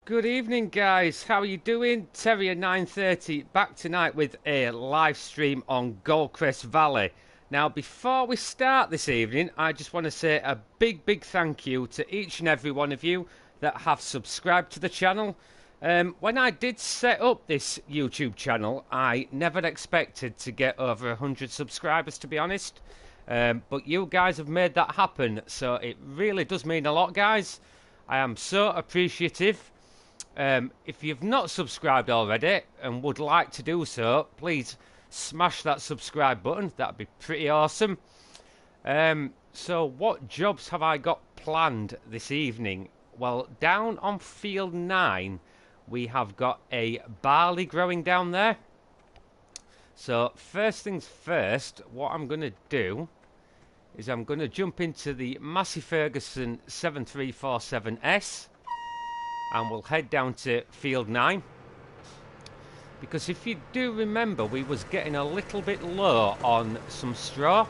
Good evening, guys. How are you doing? Terrier 930 back tonight with a live stream on Goldcrest Valley. Now, before we start this evening, I just want to say a big thank you to each and every one of you that have subscribed to the channel. When I did set up this YouTube channel, I never expected to get over 100 subscribers, to be honest. But you guys have made that happen, so it really does mean a lot, guys. I am so appreciative. If you've not subscribed already and would like to do so, please smash that subscribe button. That'd be pretty awesome. So what jobs have I got planned this evening? Well, down on field 9 we have got a barley growing down there. So first things first, what I'm going to do is I'm going to jump into the Massey Ferguson 7347S and we'll head down to field 9, because if you do remember, we was getting a little bit low on some straw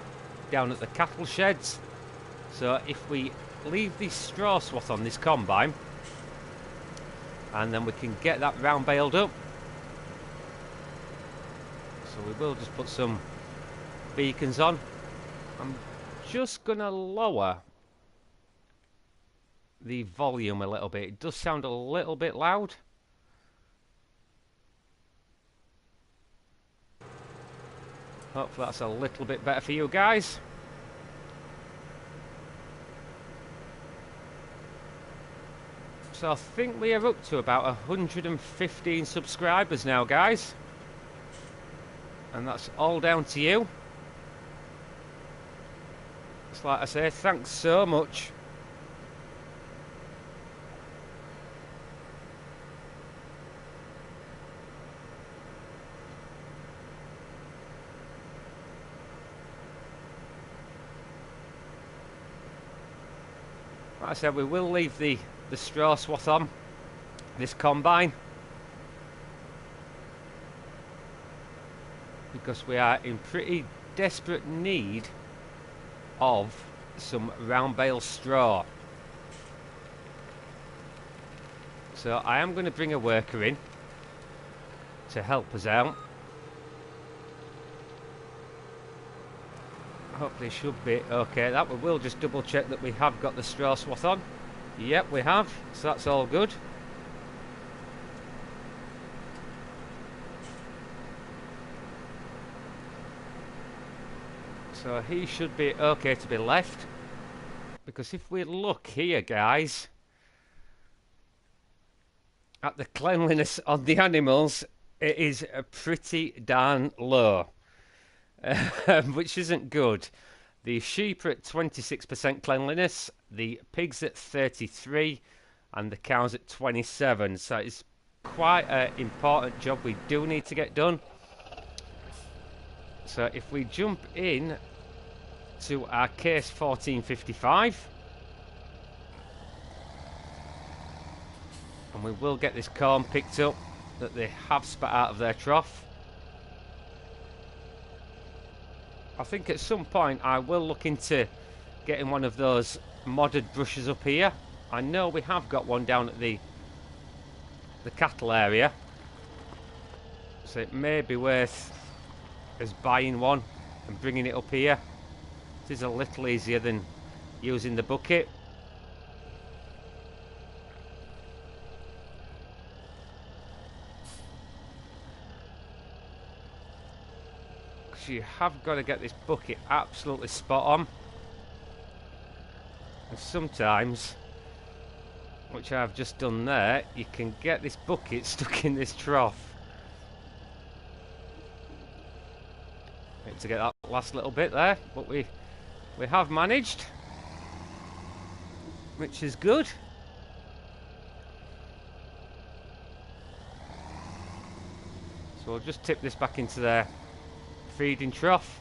down at the cattle sheds. So if we leave the straw swath on this combine, and then we can get that round baled up. So we will just put some beacons on. I'm just gonna lower the volume a little bit. It does sound a little bit loud. Hopefully that's a little bit better for you guys. So I think we are up to about 115 subscribers now, guys. And that's all down to you. It's like I say, thanks so much. Like I said, we will leave the straw swath on this combine because we are in pretty desperate need of some round bale straw. So I am going to bring a worker in to help us out. Hopefully it should be okay. That we will just double check that we have got the straw swath on. Yep, we have, so that's all good. So he should be okay to be left, because if we look here, guys, at the cleanliness of the animals, it is pretty darn low. Which isn't good. The sheep are at 26% cleanliness, the pigs at 33, and the cows at 27. So it's quite an important job we do need to get done. So if we jump in to our case 1455, and we will get this corn picked up that they have spat out of their trough. I think at some point I will look into getting one of those modded brushes up here. I know we have got one down at the cattle area, so it may be worth us buying one and bringing it up here. It is a little easier than using the bucket. You have got to get this bucket absolutely spot on, and sometimes, which I've just done there, you can get this bucket stuck in this trough. Need to get that last little bit there, but we have managed, which is good. So we'll just tip this back into there feeding trough.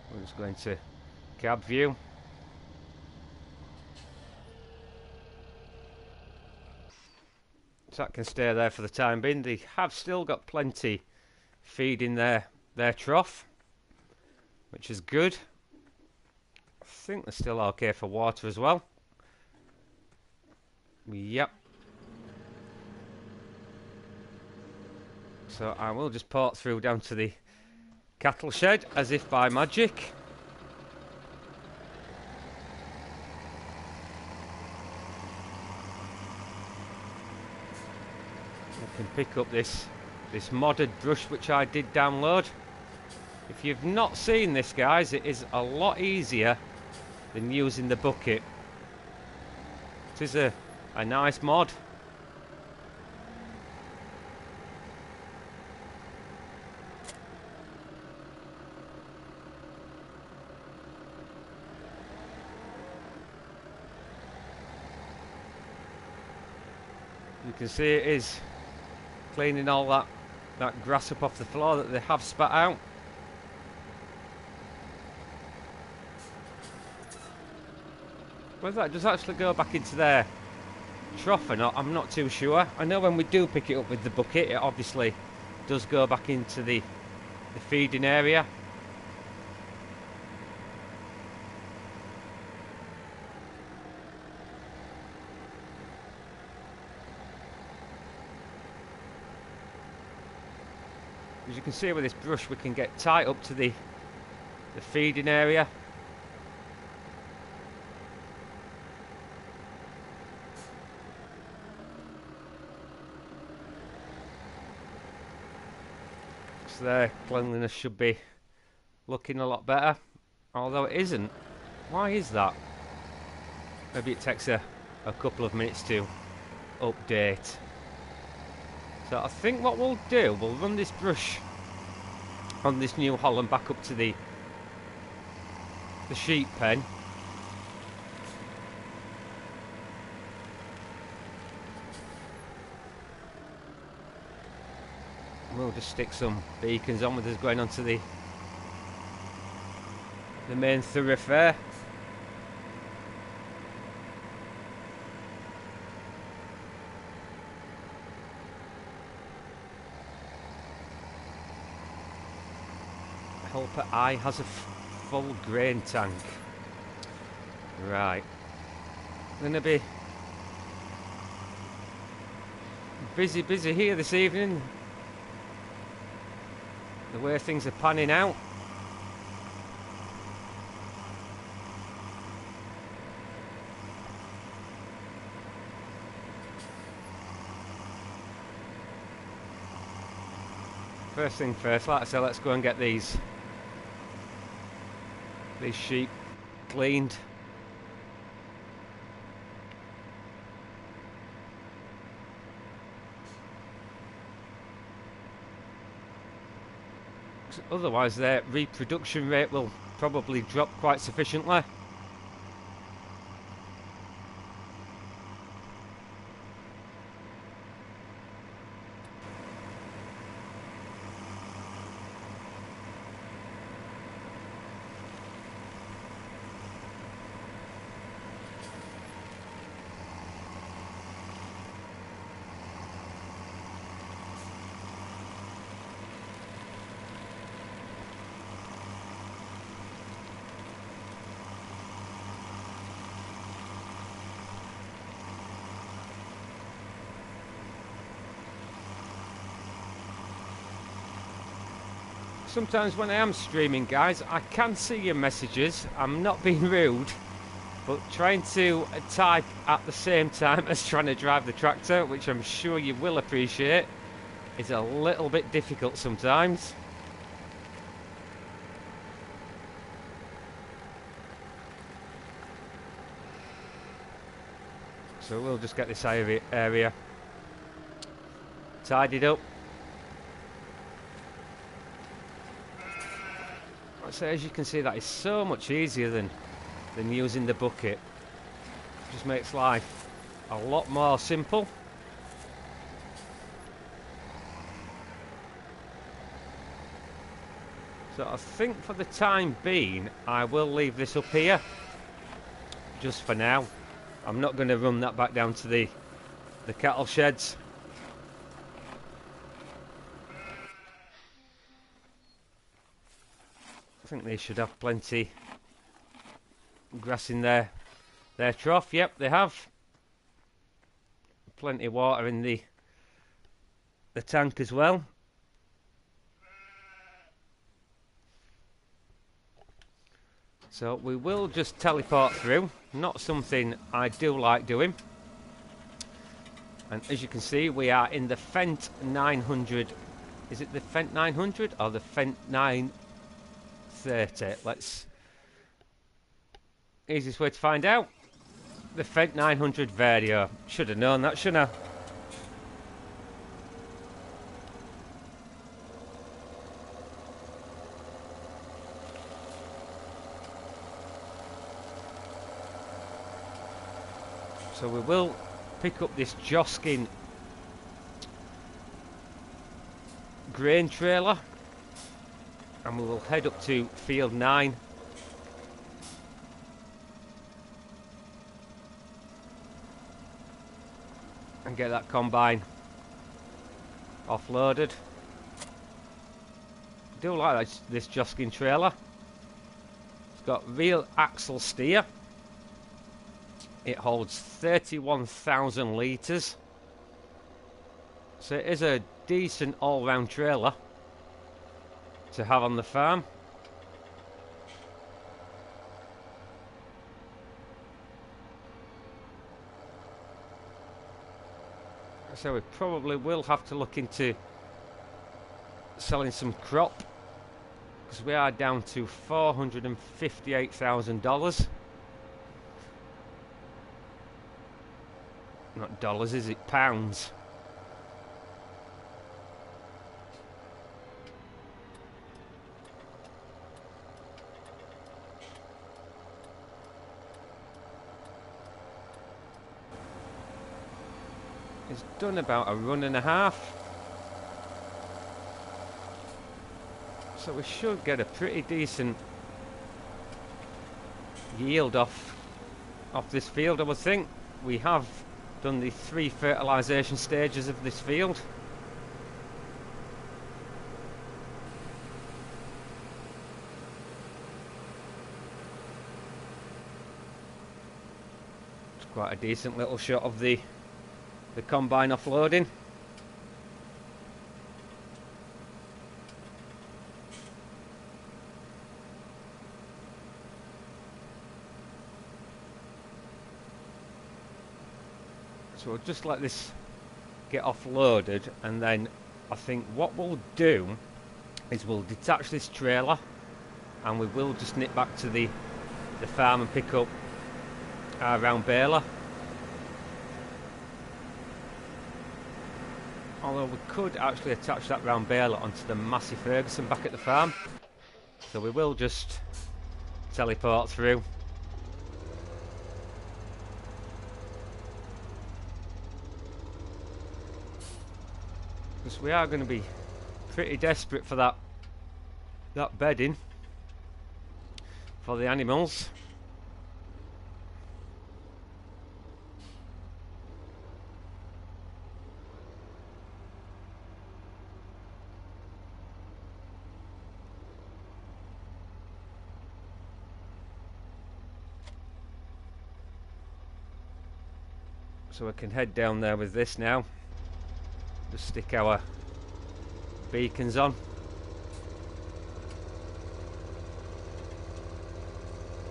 We're just going to cab view. So that can stay there for the time being. They have still got plenty feed in their trough, which is good. I think they're still okay for water as well. Yep. So I will just port through down to the cattle shed as if by magic. I can pick up this modded brush which I did download. If you've not seen this, guys, it is a lot easier than using the bucket. It is a nice mod. You can see it is cleaning all that grass up off the floor that they have spat out. Whether that does actually go back into their trough or not, I'm not too sure. I know when we do pick it up with the bucket, it obviously does go back into the feeding area. As you can see with this brush, we can get tight up to the feeding area. So their cleanliness should be looking a lot better, although it isn't. Why is that? Maybe it takes a couple of minutes to update. So I think what we'll do, we'll run this brush on this New Holland back up to the sheep pen. We'll just stick some beacons on with us going onto the main thoroughfare. Helper I has a full grain tank. Right. Gonna be busy here this evening. The way things are panning out. First thing first, like I said, let's go and get these sheep cleaned. Otherwise their reproduction rate will probably drop quite sufficiently. Sometimes when I am streaming, guys, I can see your messages. I'm not being rude, but trying to type at the same time as trying to drive the tractor, which I'm sure you will appreciate, is a little bit difficult sometimes. So we'll just get this area tidied up. So as you can see, that is so much easier than using the bucket. It just makes life a lot more simple. So I think for the time being I will leave this up here just for now. I'm not going to run that back down to the cattle sheds. I think they should have plenty grass in their trough. Yep, they have. Plenty of water in the tank as well. So we will just teleport through. Not something I do like doing. And as you can see, we are in the Fent 900. Is it the Fent 900 or the Fent 930? Easiest way to find out. The Fent 900 Vario. Should have known that, shouldn't I? So we will pick up this Joskin grain trailer and we will head up to field 9. And get that combine offloaded. I do like this Joskin trailer. It's got real axle steer. It holds 31,000 litres. So it is a decent all-round trailer to have on the farm. So we probably will have to look into selling some crop, because we are down to $458,000. Not dollars, is it? Pounds. It's done about a run and a half. So we should get a pretty decent yield off this field, I would think. We have done the 3 fertilisation stages of this field. It's quite a decent little shot of the combine offloading. So we'll just let this get offloaded, and then I think what we'll do is we'll detach this trailer and we will just nip back to the farm and pick up our round baler. Although we could actually attach that round baler onto the Massey Ferguson back at the farm. So we will just teleport through. Because we are going to be pretty desperate for that bedding for the animals. So we can head down there with this now. Just stick our beacons on.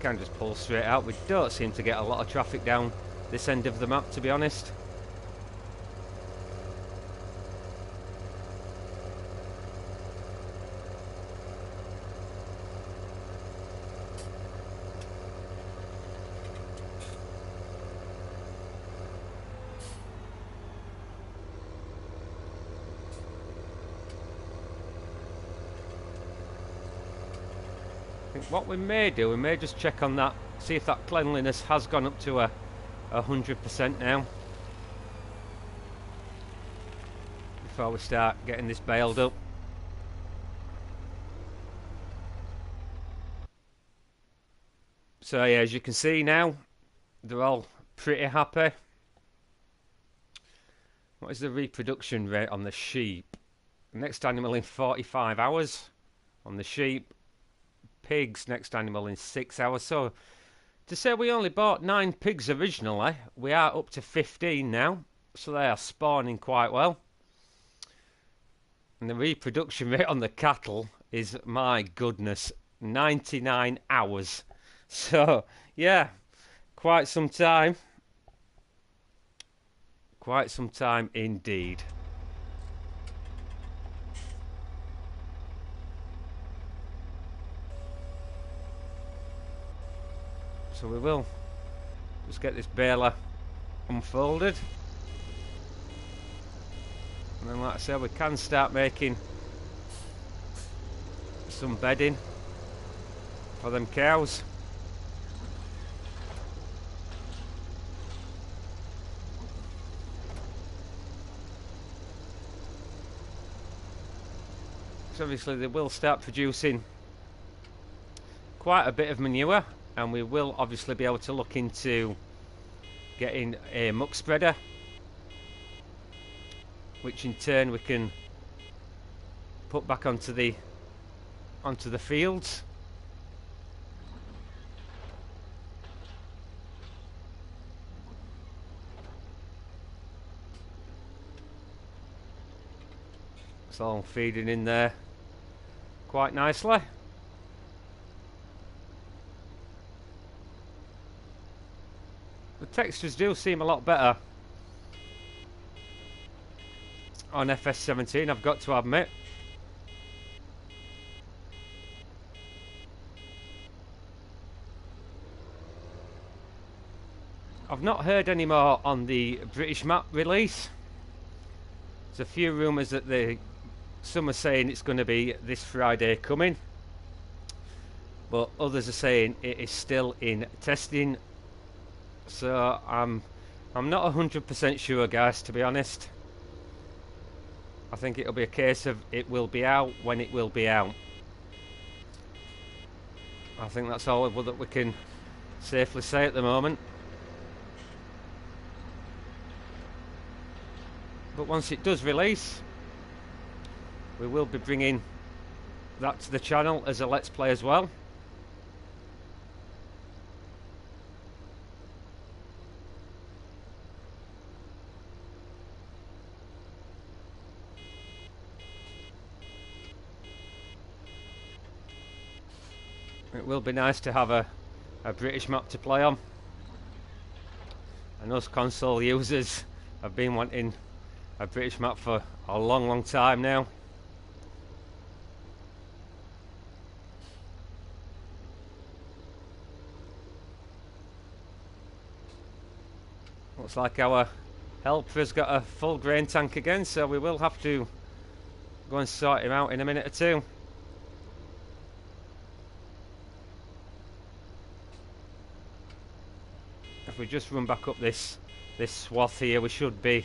Can just pull straight out. We don't seem to get a lot of traffic down this end of the map, to be honest. What we may do, we may just check on that, see if that cleanliness has gone up to 100% now, before we start getting this baled up. So yeah, as you can see now, they're all pretty happy. What is the reproduction rate on the sheep? Next animal in 45 hours on the sheep. pigs, next animal in 6 hours. So to say we only bought 9 pigs originally, we are up to 15 now. So they are spawning quite well. And the reproduction rate on the cattle is, my goodness, 99 hours. So, yeah, quite some time. Quite some time indeed. So we will just get this baler unfolded. And then, like I said, we can start making some bedding for them cows. So obviously they will start producing quite a bit of manure, and we will obviously be able to look into getting a muck spreader, which in turn we can put back onto the fields. It's all feeding in there quite nicely. The textures do seem a lot better on FS17, I've got to admit. I've not heard any more on the British map release. There's a few rumours that some are saying it's going to be this Friday coming, but others are saying it is still in testing. So I'm not 100% sure, guys, to be honest. I think it'll be a case of it will be out when it will be out. I think that's all that we can safely say at the moment. But once it does release, we will be bringing that to the channel as a Let's Play as well. It will be nice to have a British map to play on. And us console users have been wanting a British map for a long time now. Looks like our helper's got a full grain tank again, so we will have to go and sort him out in a minute or two. If we just run back up this swath here, we should be.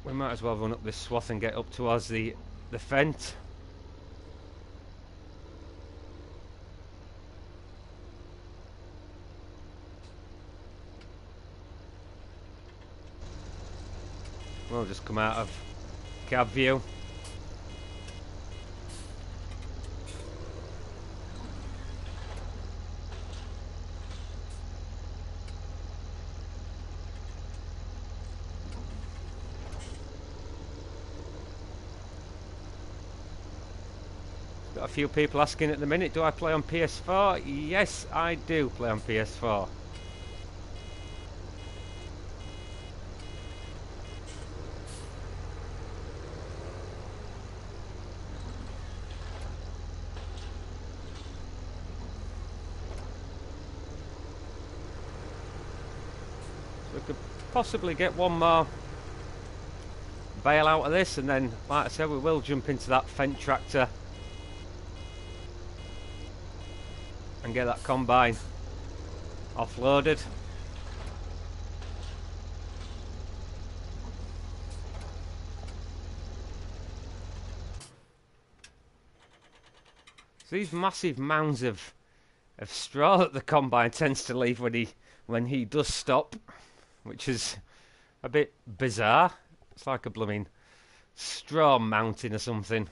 We might as well run up this swath and get up towards the fent. We'll just come out of cab view. Got a few people asking at the minute, do I play on PS4? Yes, I do play on PS4. So we could possibly get one more bale out of this, and then, like I said, we will jump into that Fendt tractor and get that combine offloaded. So these massive mounds of straw that the combine tends to leave when he does stop, which is a bit bizarre. It's like a blooming straw mountain or something.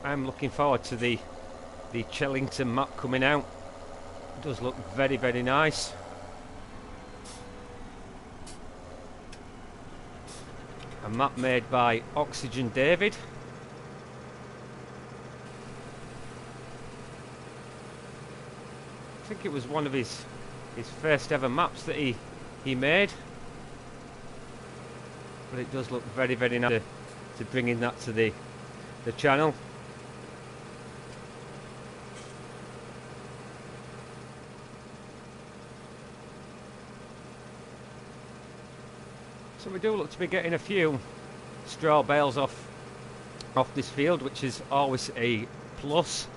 I'm looking forward to the Chellington map coming out. It does look very, very nice. A map made by Oxygen David. I think it was one of his first ever maps that he made. But it does look very, very nice to bringing that to the channel. So we do look to be getting a few straw bales off this field, which is always a plus.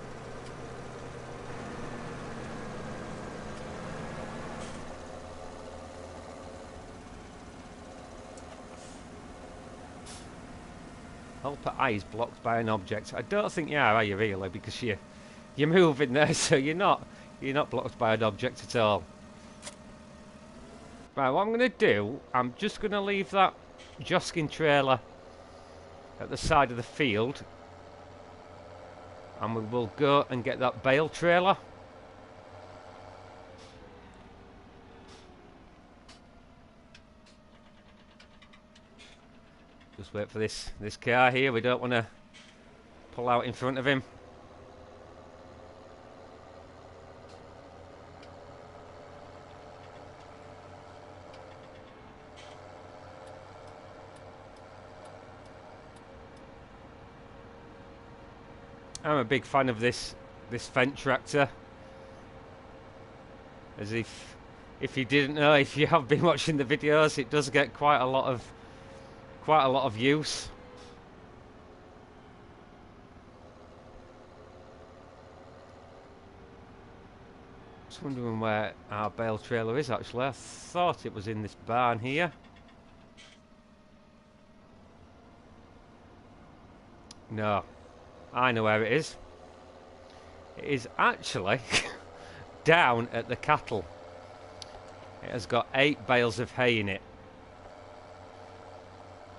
Help her eyes blocked by an object. I don't think you are you really? Because you're moving there, so you're not blocked by an object at all. Right, what I'm going to do, I'm just going to leave that josking trailer at the side of the field, and we will go and get that bale trailer. Just wait for this car here. We don't want to pull out in front of him. I'm a big fan of this Fendt tractor. As if you didn't know, if you have been watching the videos, it does get quite a lot of use. Just wondering where our bale trailer is actually. I thought it was in this barn here. No. I know where it is. It is actually down at the cattle. It has got 8 bales of hay in it.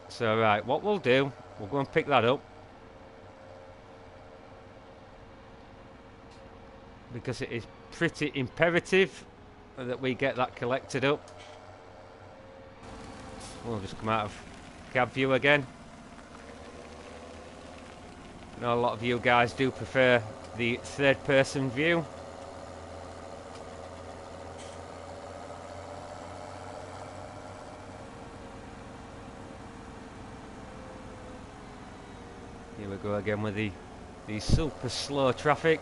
So right, what we'll do, we'll go and pick that up. Because it is pretty imperative that we get that collected up. We'll just come out of cab view again. I know a lot of you guys do prefer the third person view. Here we go again with the super slow traffic.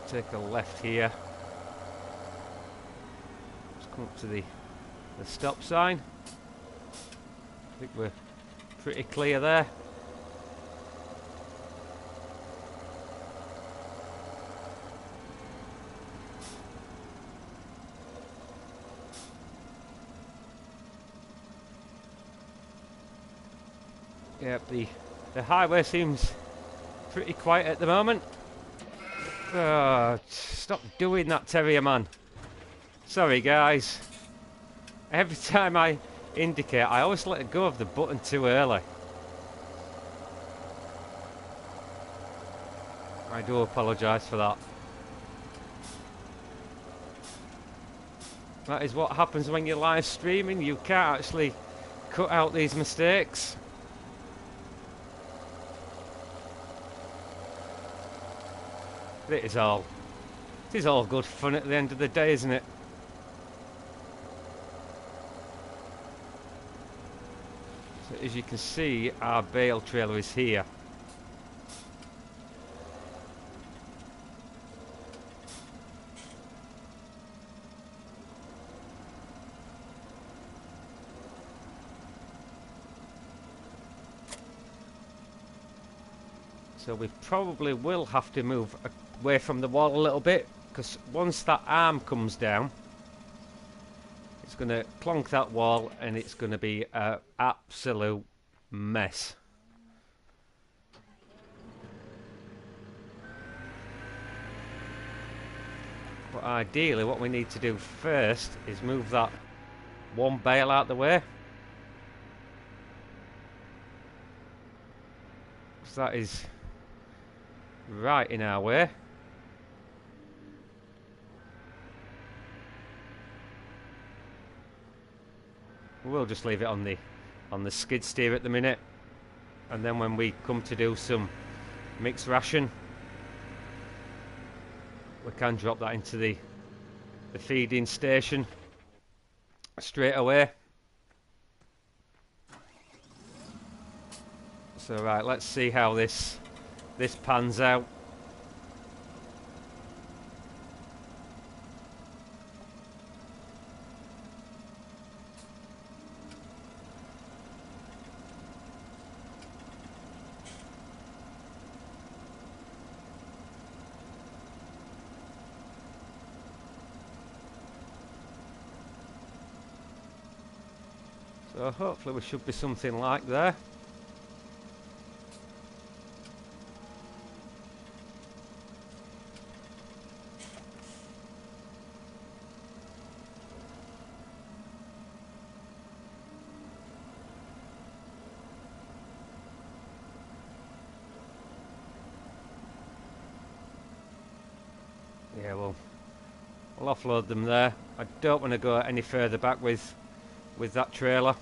Take a left here. Just come up to the stop sign. I think we're pretty clear there. Yep, the highway seems pretty quiet at the moment. Stop doing that, terrier man. Sorry guys. Every time I indicate, I always let go of the button too early. I do apologise for that. That is what happens when you're live streaming. You can't actually cut out these mistakes. It is all good fun at the end of the day, isn't it? So as you can see, our bale trailer is here. So we probably will have to move away from the wall a little bit, because once that arm comes down, it's going to clonk that wall and it's going to be an absolute mess. But ideally what we need to do first is move that one bale out the way. So that is right in our way. We'll just leave it on the skid steer at the minute, and then when we come to do some mixed ration, we can drop that into the feeding station straight away. So right, let's see how this pans out. So hopefully we should be something like there. Yeah, we'll offload them there. I don't want to go any further back with that trailer,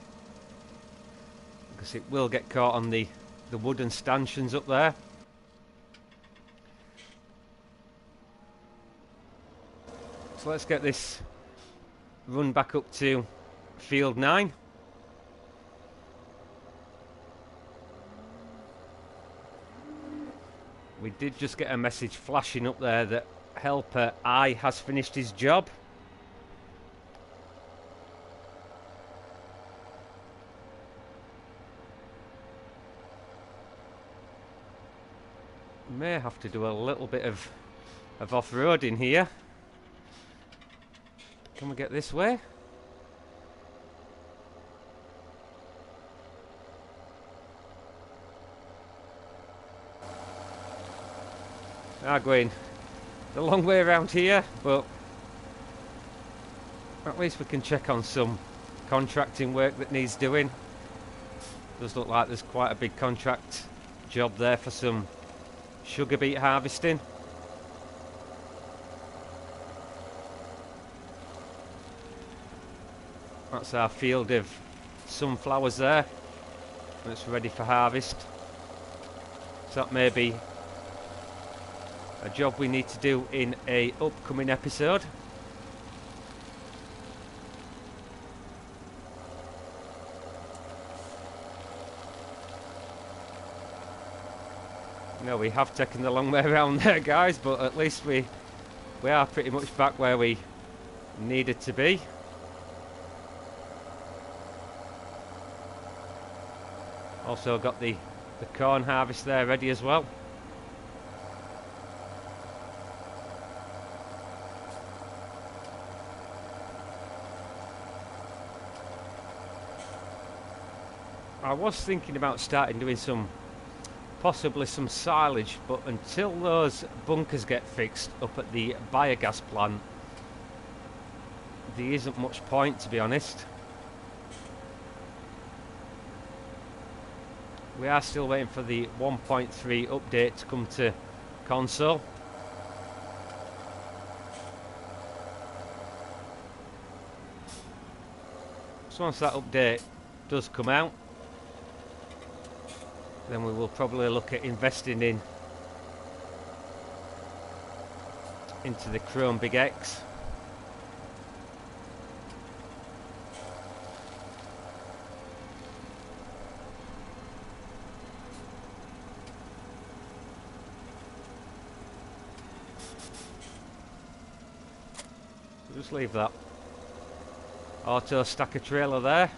because it will get caught on the wooden stanchions up there. So let's get this run back up to field 9. We did just get a message flashing up there that helper I has finished his job. May have to do a little bit of off-roading here. Can we get this way? Going the long way around here, but at least we can check on some contracting work that needs doing. Does look like there's quite a big contract job there for some sugar beet harvesting. That's our field of sunflowers there, and it's ready for harvest. So that may be a job we need to do in a upcoming episode. No, we have taken the long way around there, guys, but at least we are pretty much back where we needed to be. Also got the corn harvest there ready as well. I was thinking about starting doing possibly some silage, but until those bunkers get fixed up at the biogas plant, there isn't much point, to be honest. We are still waiting for the 1.3 update to come to console. So once that update does come out, then we will probably look at investing into the Chrome Big X. So just leave that auto stacker trailer there.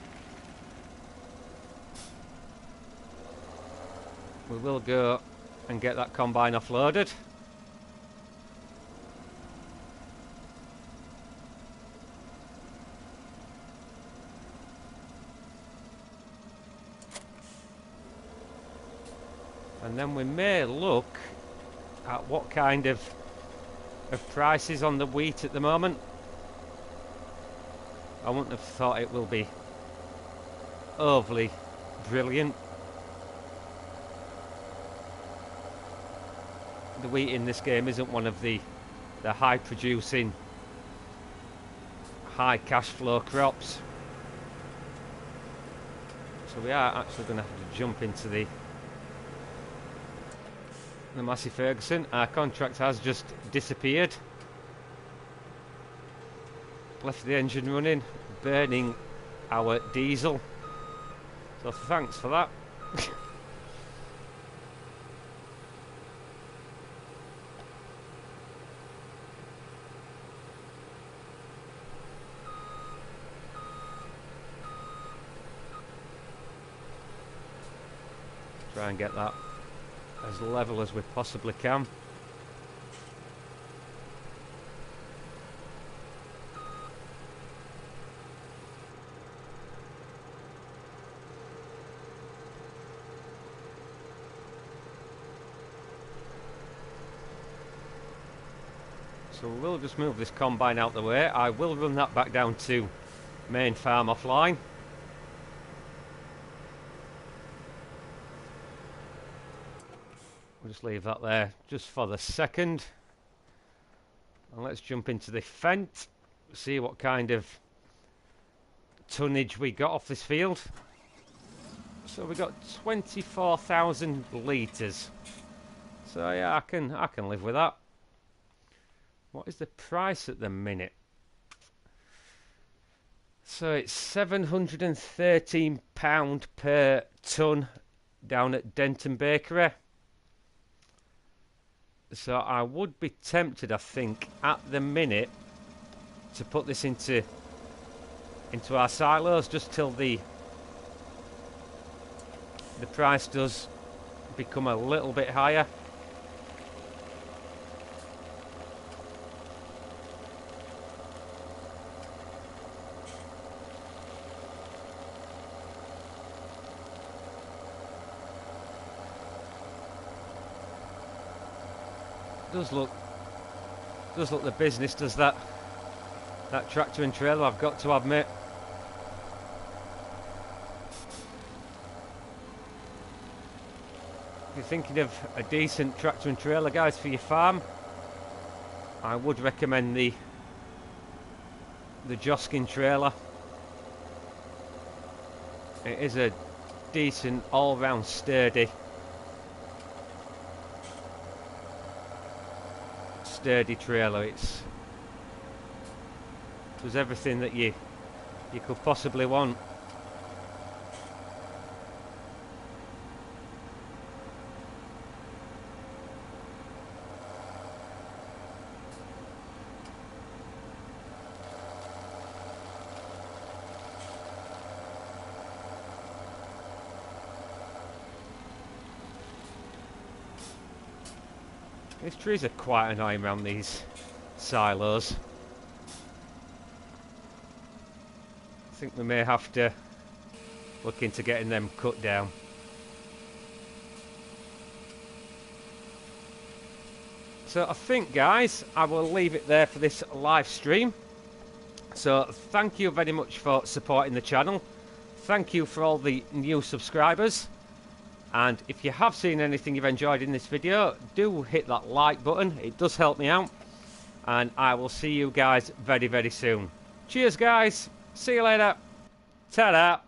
We will go and get that combine offloaded. And then we may look at what kind of prices on the wheat at the moment. I wouldn't have thought it will be overly brilliant. The wheat in this game isn't one of the high producing, high cash flow crops. So we are actually going to have to jump into the Massey Ferguson. Our contract has just disappeared. Left the engine running, burning our diesel. So thanks for that. Try and get that as level as we possibly can. So we'll just move this combine out the way. I will run that back down to main farm offline. We'll just leave that there just for the second. And let's jump into the Fent, see what kind of tonnage we got off this field. So we got 24,000 litres. So yeah, I can live with that. What is the price at the minute? So it's £713 per tonne down at Denton Bakery. So I would be tempted, I think, at the minute to put this into our silos just till the price does become a little bit higher. Does look the business, does that tractor and trailer, I've got to admit. If you're thinking of a decent tractor and trailer, guys, for your farm, I would recommend the Joskin trailer. It is a decent, all-round sturdy trailer. It does everything that you could possibly want. These trees are quite annoying around these silos. I think we may have to look into getting them cut down. So I think, guys, I will leave it there for this live stream. So thank you very much for supporting the channel. Thank you for all the new subscribers. And if you have seen anything you've enjoyed in this video, do hit that like button. It does help me out. And I will see you guys very, very soon. Cheers, guys. See you later. Ta-da.